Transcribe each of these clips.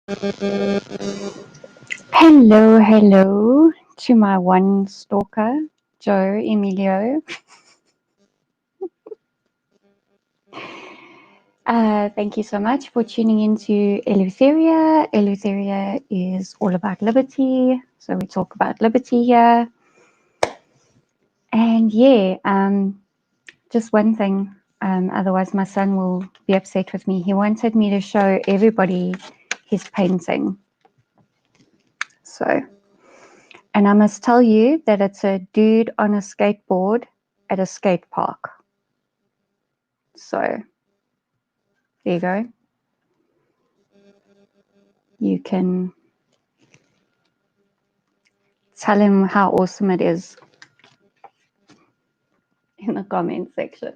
Hello, hello to my one stalker, Joe Emilio. Thank you so much for tuning into Eleutheria. Eleutheria is all about liberty, so we talk about liberty here. And just one thing, otherwise my son will be upset with me. He wanted me to show everybody his painting. And I must tell you that it's a dude on a skateboard at a skate park. So there you go. You can tell him how awesome it is in the comment section.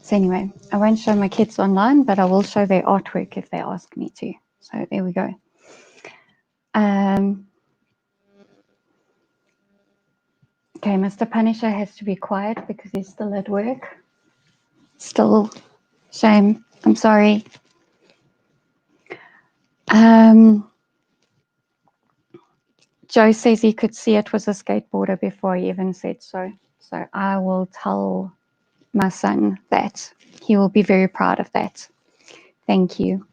So anyway, I won't show my kids online, but I will show their artwork if they ask me to. So there we go. Okay, Mr. Punisher has to be quiet because he's still at work. Still, shame. I'm sorry. Joe says he could see it was a skateboarder before he even said so. So I will tell my son that. He will be very proud of that. Thank you.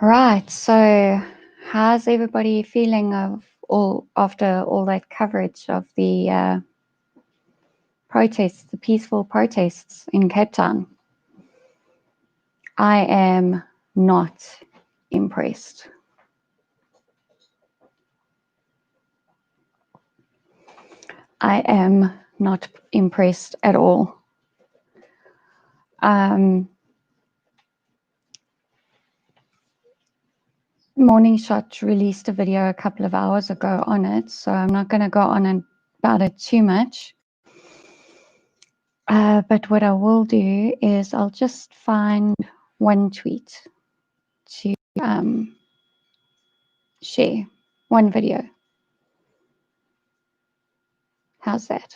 Right. So how's everybody feeling after all that coverage of the protests, the peaceful protests in Cape Town? I am not impressed. I am not impressed at all. Morning Shot released a video a couple of hours ago on it, so I'm not going to go on about it too much. But what I will do is I'll just find one tweet to share, one video. How's that?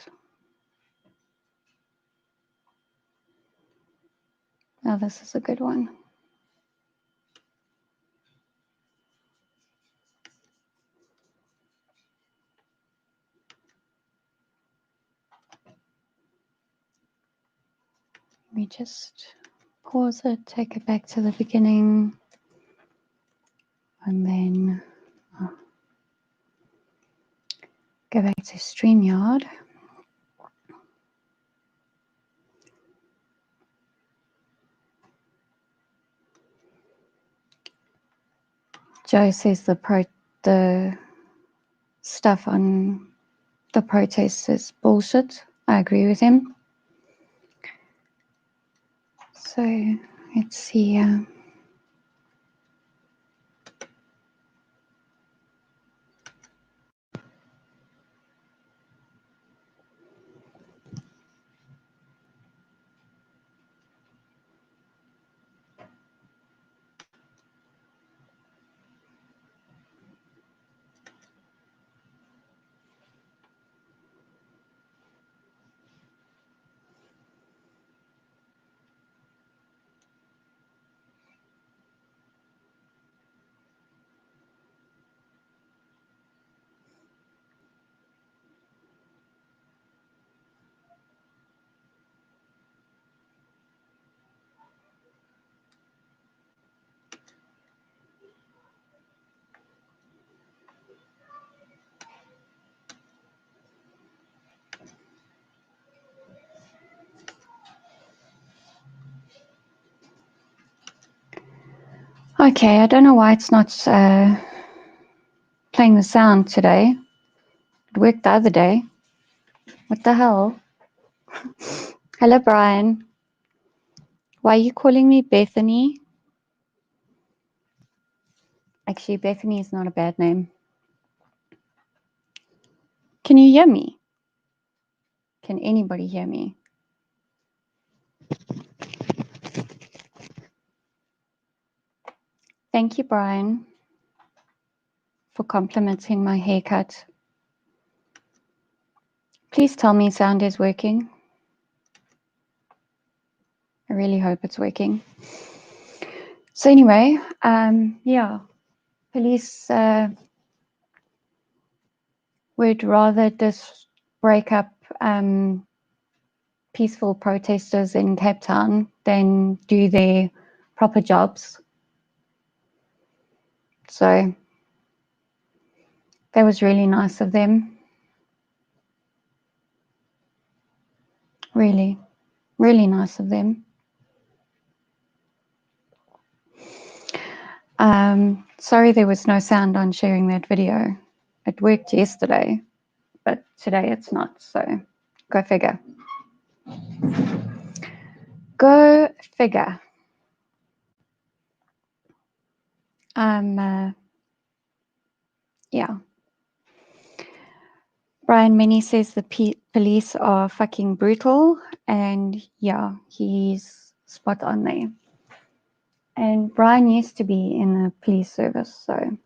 Oh, this is a good one. Let me just pause it, take it back to the beginning, and then go back to StreamYard. Joe says the stuff on the protests is bullshit. I agree with him. So let's see. Okay, I don't know why it's not playing the sound today. It worked the other day. What the hell? Hello, Brian. Why are you calling me Bethany? Actually, Bethany is not a bad name. Can you hear me? Can anybody hear me? Thank you, Brian, for complimenting my haircut. Please tell me sound is working. I really hope it's working. So anyway, yeah, police would rather just break up peaceful protesters in Cape Town than do their proper jobs. So that was really nice of them. Really, really nice of them. Sorry there was no sound on sharing that video. It worked yesterday, but today it's not, so go figure. Go figure. Yeah. Brian Minnie says the police are fucking brutal, and yeah, he's spot on there. And Brian used to be in the police service, so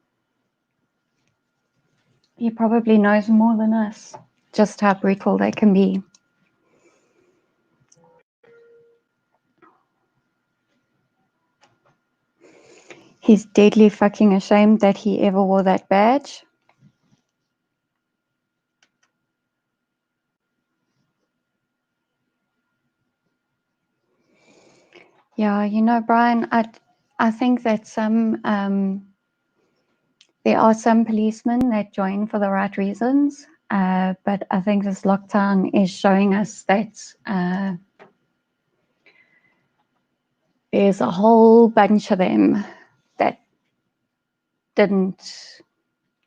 he probably knows more than us just how brutal they can be. He's deadly fucking ashamed that he ever wore that badge. Yeah, you know, Brian, I think that there are some policemen that join for the right reasons, but I think this lockdown is showing us that there's a whole bunch of them that didn't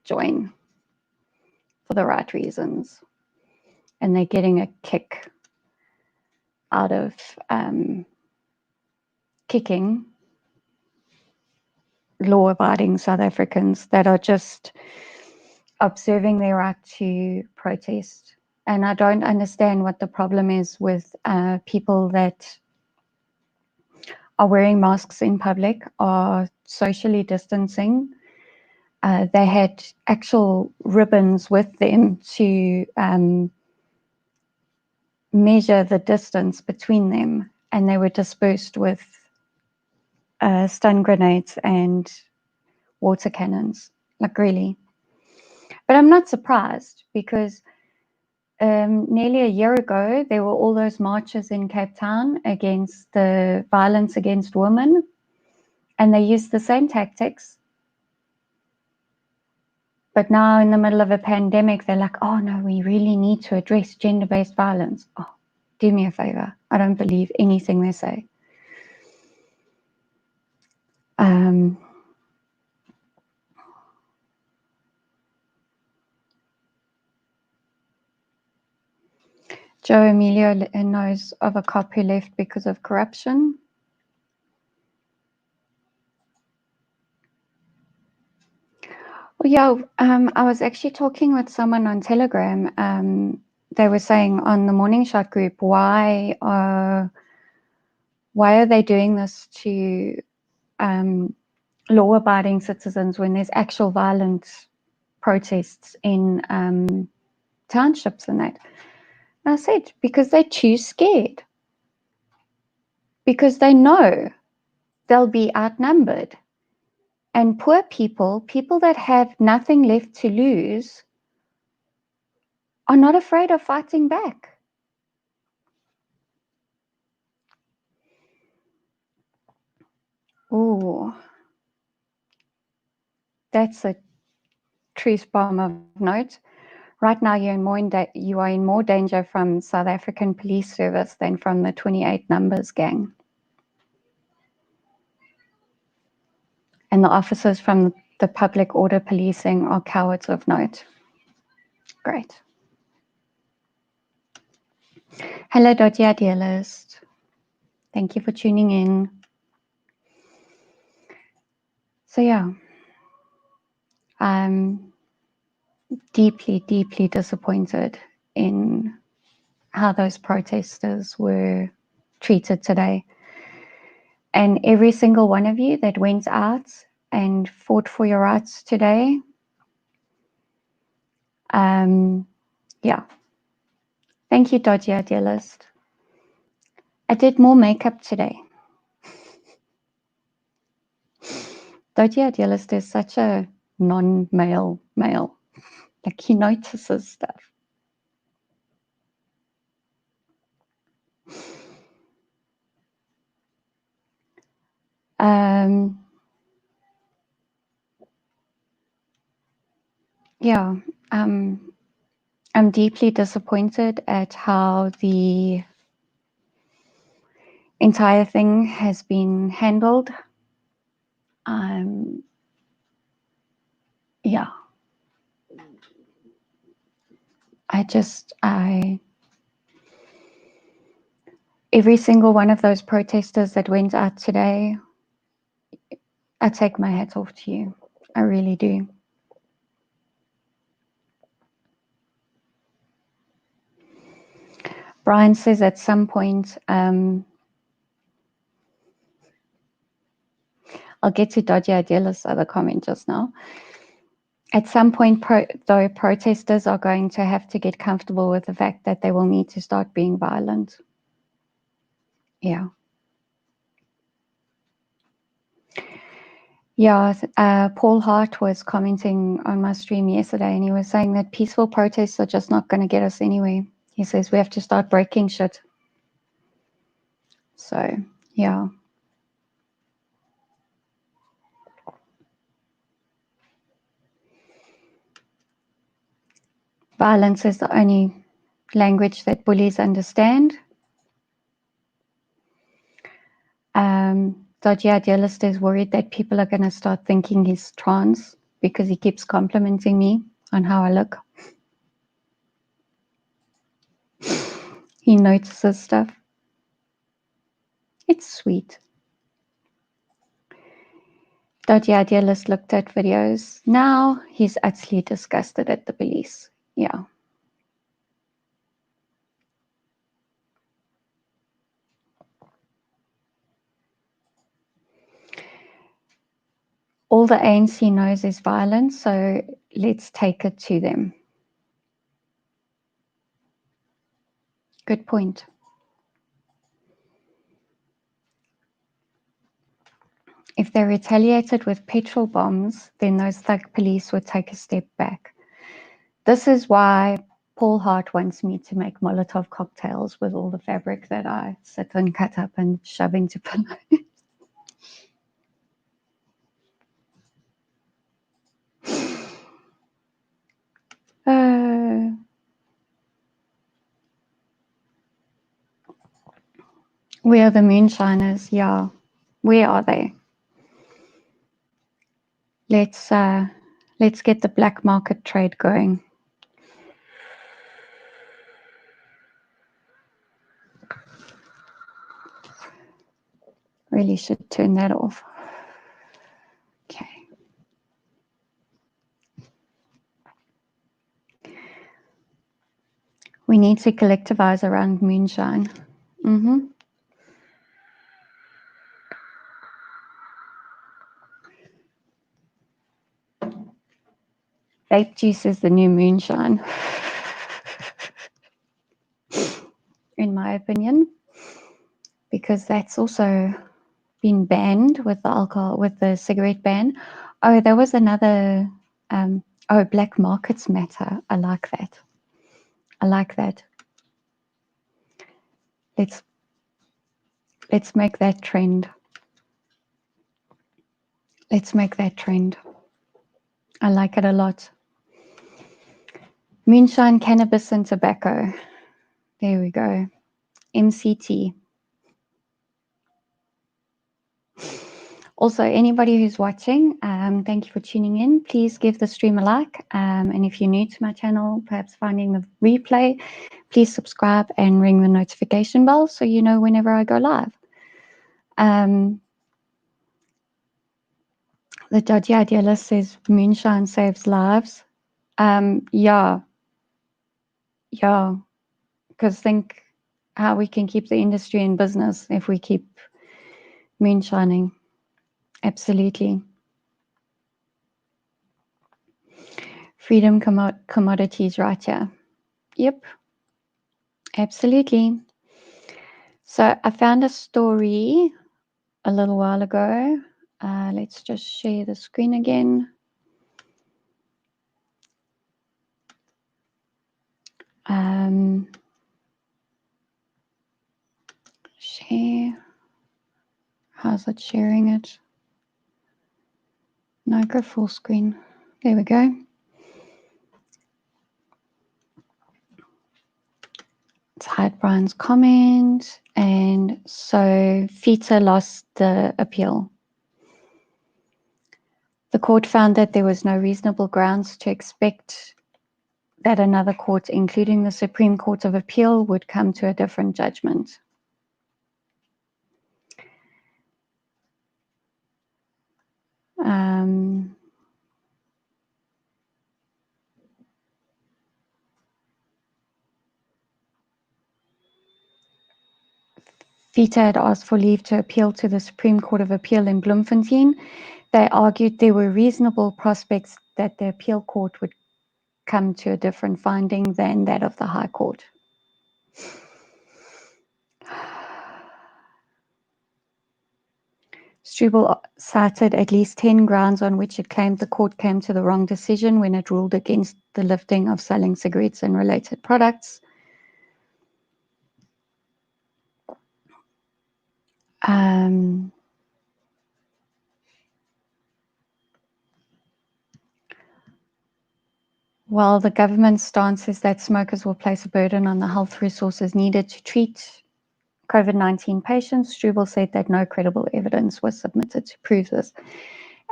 join for the right reasons, and they're getting a kick out of kicking law-abiding South Africans that are just observing their right to protest. And I don't understand what the problem is with people that are wearing masks in public, are socially distancing. They had actual ribbons with them to measure the distance between them, and they were dispersed with stun grenades and water cannons, like really. But I'm not surprised, because nearly a year ago, there were all those marches in Cape Town against the violence against women, and they used the same tactics. But now in the middle of a pandemic, they're like, oh no, we really need to address gender-based violence. Oh, do me a favor. I don't believe anything they say. Joe Emilio knows of a cop who left because of corruption. Well, yeah, I was actually talking with someone on Telegram. They were saying on the Morning Shot group, why are they doing this to law-abiding citizens when there's actual violent protests in townships and that? And I said, because they're too scared. Because they know they'll be outnumbered. And poor people that have nothing left to lose, are not afraid of fighting back. Oh, that's a truth bomb of note. Right now, you are in more danger from South African Police Service than from the 28 Numbers gang. And the officers from the public order policing are cowards of note. Great. Hello, Dodgy Idealist. Thank you for tuning in. So yeah, I'm deeply, deeply disappointed in how those protesters were treated today. And every single one of you that went out and fought for your rights today, yeah. Thank you, Dodgy Idealist. I did more makeup today. Dodgy idealist is such a non-male male. Like, he notices stuff. Yeah, I'm deeply disappointed at how the entire thing has been handled. Yeah. Every single one of those protesters that went out today, I take my hat off to you. I really do. Brian says at some point, I'll get to Dodgy Idealist's other comment just now. At some point, though, protesters are going to have to get comfortable with the fact that they will need to start being violent. Yeah. Yeah, Paul Hart was commenting on my stream yesterday, and he was saying that peaceful protests are just not going to get us anywhere. He says we have to start breaking shit. So, yeah. Violence is the only language that bullies understand. Dodgy Idealist is worried that people are going to start thinking he's trans because he keeps complimenting me on how I look. He notices stuff. It's sweet. Dodgy Idealist looked at videos. Now he's utterly disgusted at the police. Yeah. All the ANC knows is violence, so let's take it to them. Good point. If they retaliated with petrol bombs, then those thug police would take a step back. This is why Paul Hart wants me to make Molotov cocktails with all the fabric that I sit and cut up and shove into pillows. We are the Moonshiners, yeah. Where are they? Let's get the black market trade going. Really should turn that off. Okay. We need to collectivize around Moonshine. Vape juice is the new Moonshine, in my opinion, because that's also been banned with the alcohol, with the cigarette ban. Oh, there was another. Black markets matter. I like that. Let's make that trend. I like it a lot. Moonshine, cannabis, and tobacco. There we go. MCT. Also, anybody who's watching, thank you for tuning in. Please give the stream a like. And if you're new to my channel, perhaps finding the replay, please subscribe and ring the notification bell so you know whenever I go live. The Dodgy Idealist says Moonshine saves lives. Yeah, because think how we can keep the industry in business if we keep moonshining. Absolutely. Freedom commodities right here. Yep. Absolutely. So I found a story a little while ago. Let's just share the screen again. Share. How's it sharing it? No, go full screen. There we go. Let's hide Brian's comment. And so FITA lost the appeal. The court found that there was no reasonable grounds to expect that another court, including the Supreme Court of Appeal, would come to a different judgment. FITA had asked for leave to appeal to the Supreme Court of Appeal in Bloemfontein. They argued there were reasonable prospects that the appeal court would come to a different finding than that of the High Court. Struble cited at least 10 grounds on which it claimed the court came to the wrong decision when it ruled against the lifting of selling cigarettes and related products. While the government's stance is that smokers will place a burden on the health resources needed to treat COVID-19 patients, Struble said that no credible evidence was submitted to prove this.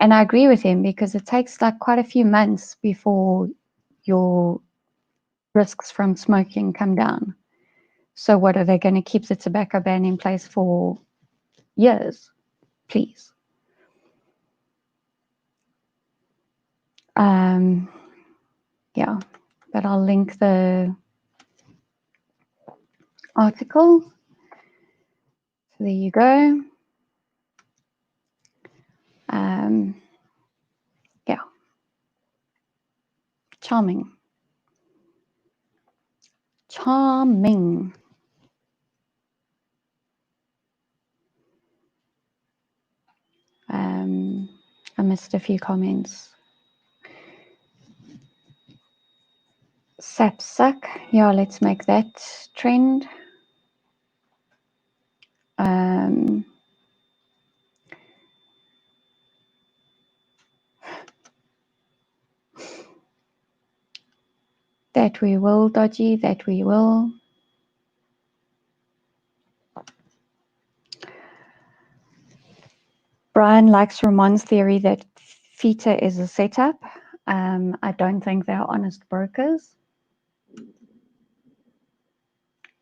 And I agree with him, because it takes like quite a few months before your risks from smoking come down. So what, are they going to keep the tobacco ban in place for years? Please. Yeah, but I'll link the article. So there you go. Yeah. Charming. Charming. I missed a few comments. Sapsuck. Yeah, let's make that trend. That we will, Dodgy, that we will. Brian likes Ramon's theory that FITA is a setup. I don't think they're honest brokers.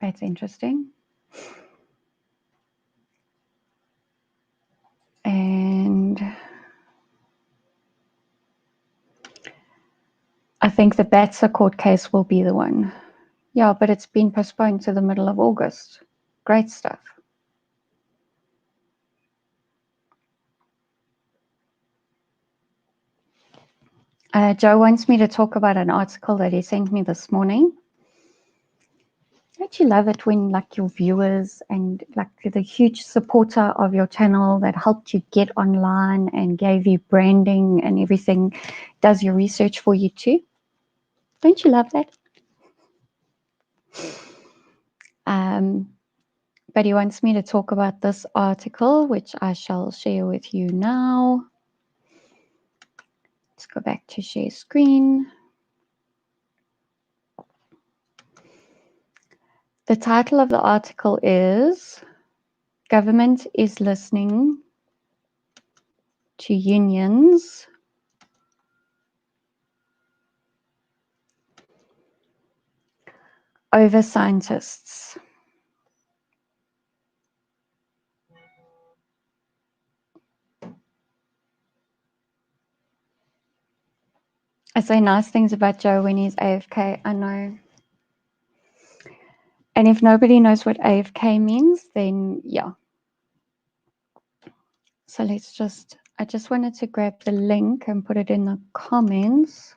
That's interesting. And I think the Batsa court case will be the one. Yeah, but it's been postponed to the middle of August. Great stuff. Joe wants me to talk about an article that he sent me this morning. Don't you love it when like your viewers and like the huge supporter of your channel that helped you get online and gave you branding and everything does your research for you too? Don't you love that? But he wants me to talk about this article, which I shall share with you now. Let's go back to share screen. The title of the article is Government is Listening to Unions over Scientists. I say nice things about Joe when he's AFK, I know. And if nobody knows what AFK means, then yeah. So let's just, I just wanted to grab the link and put it in the comments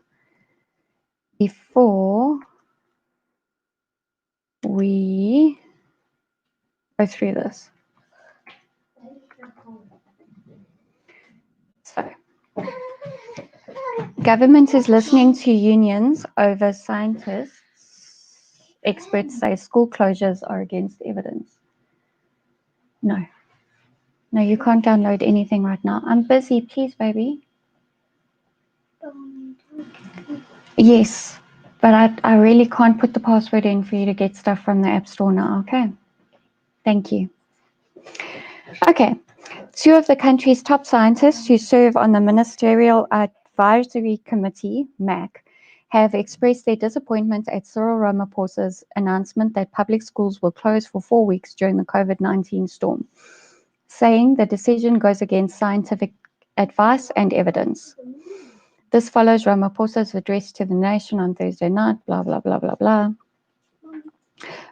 before we go through this. So, government is listening to unions over scientists. Experts say school closures are against evidence. No, you can't download anything right now. I'm busy, please, baby. Yes, but I really can't put the password in for you to get stuff from the App Store now, okay? Thank you. Okay, 2 of the country's top scientists who serve on the Ministerial Advisory Committee, MAC, have expressed their disappointment at Cyril Ramaphosa's announcement that public schools will close for 4 weeks during the COVID-19 storm, saying the decision goes against scientific advice and evidence. This follows Ramaphosa's address to the nation on Thursday night, blah, blah, blah, blah, blah.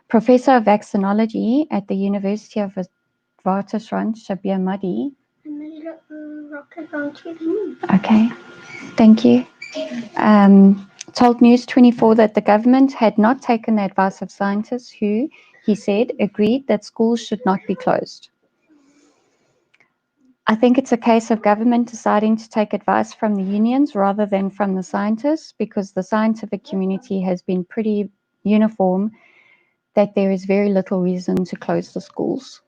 Professor of Vaccinology at the University of Witwatersrand, Shabir Madi. Okay, thank you. Told News 24 that the government had not taken the advice of scientists who, he said, agreed that schools should not be closed. I think it's a case of government deciding to take advice from the unions rather than from the scientists, because the scientific community has been pretty uniform that there is very little reason to close the schools.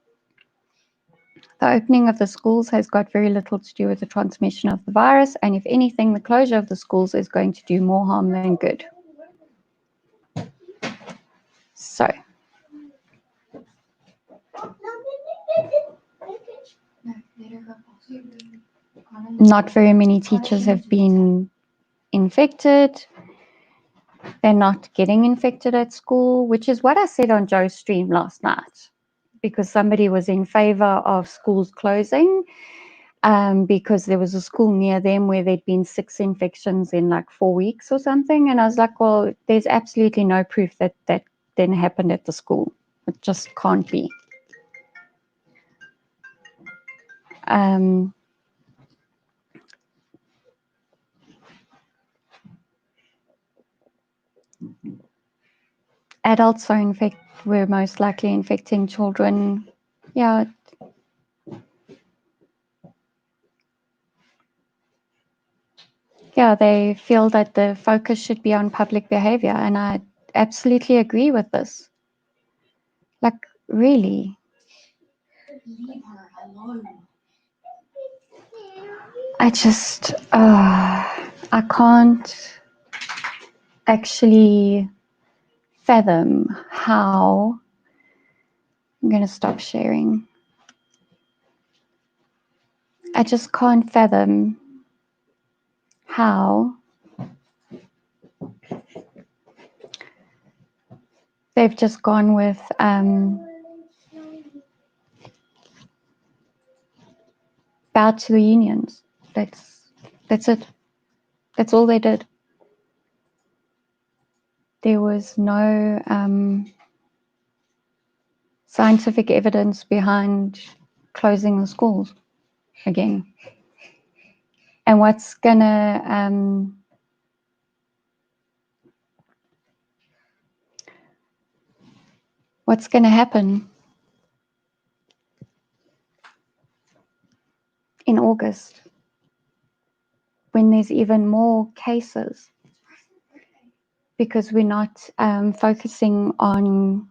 The opening of the schools has got very little to do with the transmission of the virus, and if anything, the closure of the schools is going to do more harm than good. So, not very many teachers have been infected. They're not getting infected at school, which is what I said on Joe's stream last night, because somebody was in favor of schools closing because there was a school near them where there'd been 6 infections in like 4 weeks or something. And I was like, well, there's absolutely no proof that that didn't happen at the school. It just can't be. Adults were most likely infecting children. Yeah. Yeah, they feel that the focus should be on public behavior, and I absolutely agree with this. Like, really. Leave her alone. I just, I can't actually fathom how. I'm going to stop sharing. I just can't fathom how they've just gone with bow to the unions. That's it. That's all they did. There was no scientific evidence behind closing the schools again. And what's gonna happen in August when there's even more cases? Because we're not focusing on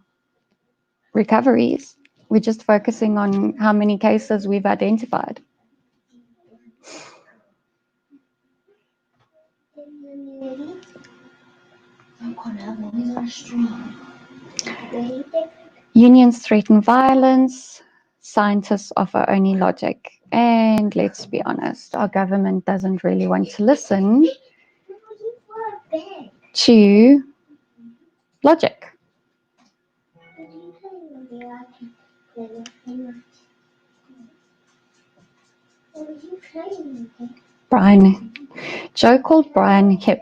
recoveries. We're just focusing on how many cases we've identified. Unions threaten violence. Scientists offer only logic. And let's be honest, our government doesn't really want to listen to logic. Brian, Joe called Brian hip,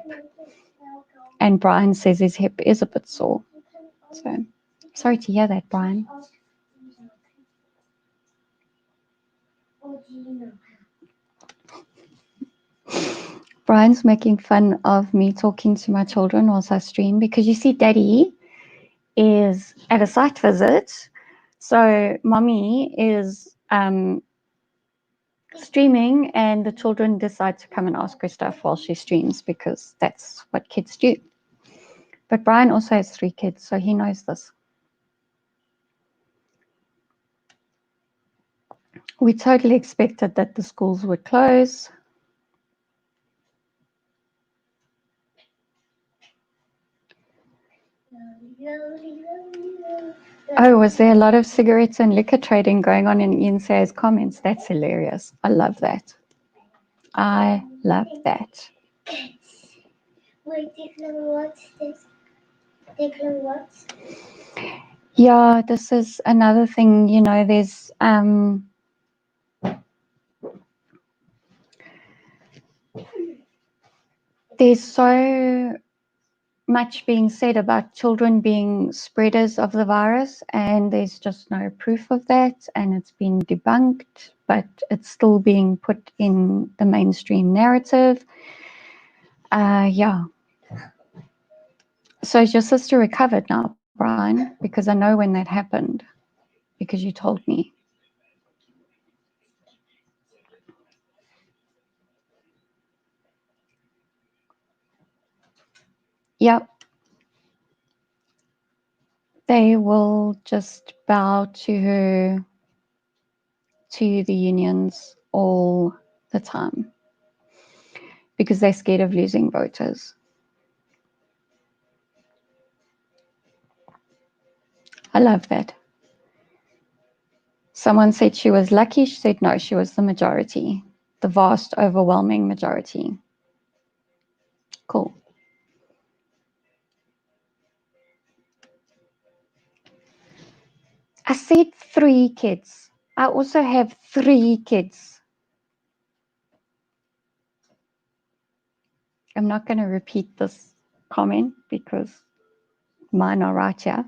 and Brian says his hip is a bit sore. So, sorry to hear that, Brian. Brian's making fun of me talking to my children whilst I stream, because you see Daddy is at a site visit, So mommy is streaming and the children decide to come and ask her stuff while she streams because that's what kids do. But Brian also has 3 kids, so he knows this. We totally expected that the schools would close. Oh, was there a lot of cigarettes and liquor trading going on in Ian Sayers' comments? That's hilarious. I love that. I love that. Wait, what's this? What's? Yeah, this is another thing, you know, there's so much being said about children being spreaders of the virus, and there's just no proof of that, and it's been debunked, but it's still being put in the mainstream narrative. Yeah. So is your sister recovered now, Brian? Because I know when that happened, because you told me. Yep. They will just bow to her, to the unions all the time because they're scared of losing voters. I love that. Someone said she was lucky. She said no, she was the majority, the vast, overwhelming majority. Cool. I said 3 kids. I also have 3 kids. I'm not going to repeat this comment because mine are right here.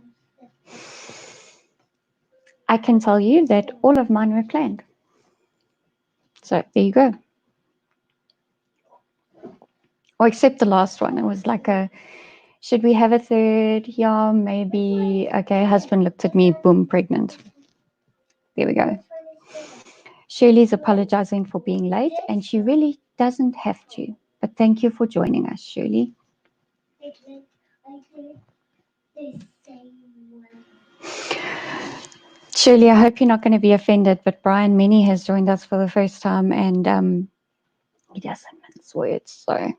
I can tell you that all of mine were planned. So there you go. Or except the last one. It was like should we have a third? Yeah, maybe. Okay, husband looked at me, boom, pregnant. There we go. Shirley's apologizing for being late, and she really doesn't have to. But thank you for joining us, Shirley. Shirley, I hope you're not going to be offended, but Brian Minnie has joined us for the first time, and he doesn't mince words, so.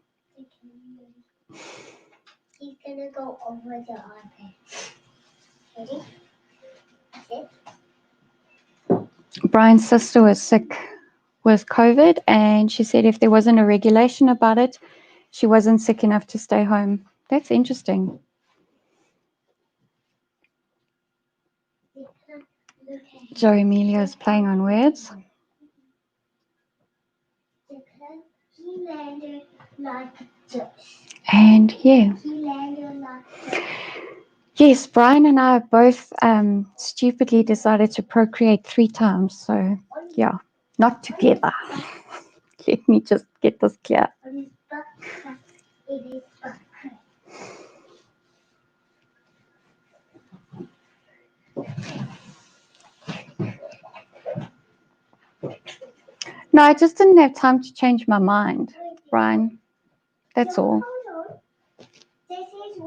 He's gonna go over the iPad. Ready? Sit. Brian's sister was sick with COVID, and she said if there wasn't a regulation about it, she wasn't sick enough to stay home. That's interesting. Joe Emilio is playing on words. He landed like this. And yeah. He landed like this. Yes, Brian and I both stupidly decided to procreate 3 times. So yeah, not together. Let me just get this clear. No, I just didn't have time to change my mind, Brian. That's all. This is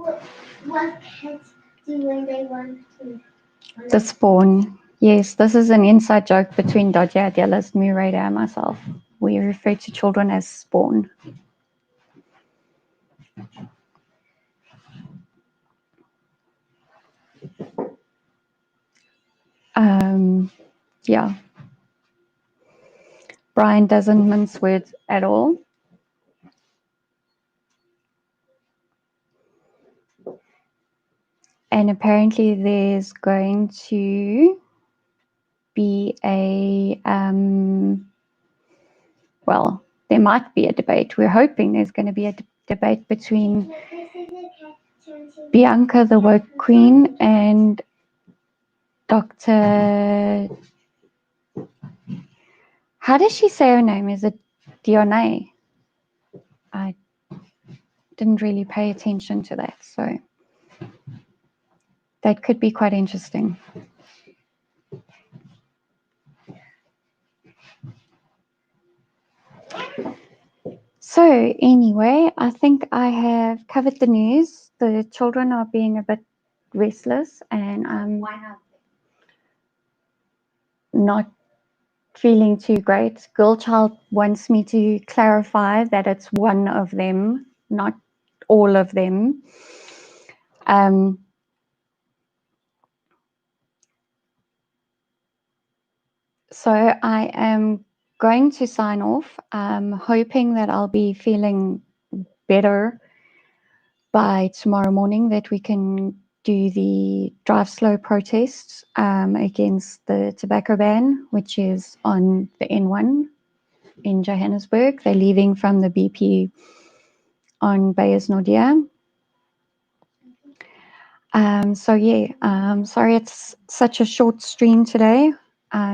what cats do when they want to. The spawn. Yes, this is an inside joke between Dodger Adela's Murray and myself. We refer to children as spawn. Yeah. Brian doesn't mince words at all. And apparently there's going to be well, there might be a debate. We're hoping there's going to be a debate between Bianca, the woke queen, and Dr. How does she say her name? Is it Dionne? I didn't really pay attention to that, so that could be quite interesting. So anyway, I think I have covered the news. The children are being a bit restless, and I'm Why not? not feeling too great. Girl child wants me to clarify that it's one of them, not all of them. So I am going to sign off, hoping that I'll be feeling better by tomorrow morning, that we can do the drive slow protests against the tobacco ban, which is on the N1 in Johannesburg. They're leaving from the BP on Beyers-Naudé. So yeah, sorry it's such a short stream today.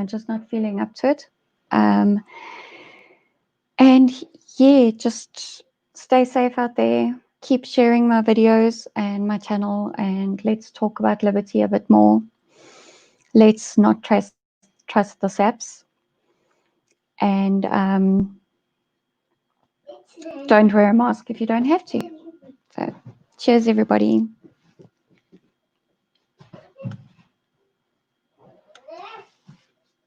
Just not feeling up to it. And yeah, just stay safe out there. Keep sharing my videos and my channel, and let's talk about liberty a bit more. Let's not trust the saps. And don't wear a mask if you don't have to. So cheers, everybody.